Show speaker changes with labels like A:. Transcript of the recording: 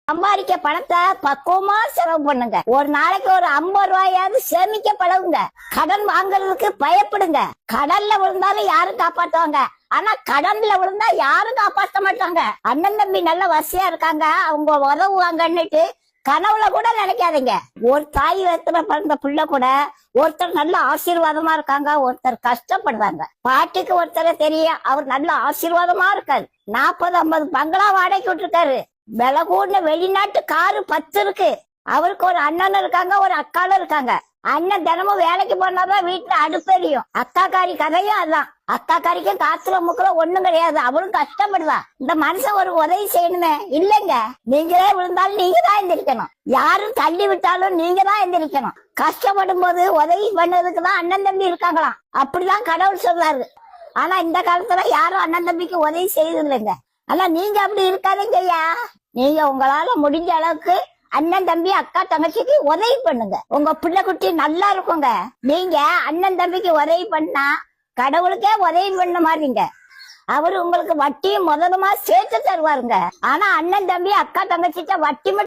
A: சம்பாதிக்க பணத்தை பக்குவமா செலவு பண்ணுங்க. ஒரு நாளைக்கு ஒரு 50 ரூபாயாவது சேமிக்க பழகுங்க. கடன் வாங்குறதுக்கு பயப்படுங்க. கடல்ல விழுந்தாலும் யாரும் காப்பாத்துவாங்க, ஆனா கடன்ல விழுந்தா யாரும் காப்பாற்ற மாட்டாங்க. அண்ணன் தம்பி நல்ல வசதியா இருக்காங்க, அவங்க உதவுவாங்கன்னுட்டு கனவுல கூட நினைக்காதீங்க. ஒரு தாய் வயித்துல பிறந்த பிள்ளை கூட ஒருத்தர் நல்ல ஆசீர்வாதமா இருக்காங்க, ஒருத்தர் கஷ்டப்படுறாங்க. பாட்டுக்கு ஒருத்தர தெரியும், அவர் நல்ல ஆசீர்வாதமா இருக்காரு. 40-50 பங்களா வாடகைக்கு விட்டுருக்காரு. விலை கூடின வெளிநாட்டு காரு 10 இருக்கு. அவருக்கு ஒரு அண்ணன் இருக்காங்க, ஒரு அக்காலும் இருக்காங்க. அண்ணன் தினமும் வேலைக்கு போனாதான் வீட்டுல அடுப்பெரியும். அக்காக்காரி கதையும் அதான். அக்காக்காரிக்கும் காத்துல முக்குல ஒண்ணும் கிடையாது, அவளும் கஷ்டப்படுவா. இந்த மனுஷன் ஒரு உதவி செய்யணுமே. இல்லைங்க, நீங்களே விழுந்தாலும் நீங்க தான் எந்திரிக்கணும். யாரும் தள்ளி விட்டாலும் நீங்க தான் எந்திரிக்கணும். கஷ்டப்படும் போது உதவி பண்ணதுக்குதான் அண்ணன் தம்பி இருக்காங்களாம். அப்படிதான் கடவுள் சொல்றாரு. ஆனா இந்த காலத்துல யாரும் அண்ணன் தம்பிக்கு உதவி செய்யறது இல்லைங்க. ஆனா நீங்க அப்படி இருக்காதீங்கய்யா. நீங்க உங்களால முடிஞ்ச அளவுக்கு அண்ணன் தம்பி அக்கா தங்கச்சிக்கு உதவி பண்ணுங்க. உங்க பிள்ளை குட்டி நல்லா இருக்குங்க. நீங்க அண்ணன் தம்பிக்கு உதவி பண்ணா கடவுளுக்கே உதவி பண்ண மாதிரிங்க. அவரு உங்களுக்கு வட்டியும் முதலுமா சேர்த்து தருவாருங்க. ஆனா அண்ணன் தம்பி அக்கா தங்கச்சிட்ட வட்டி மட்டும்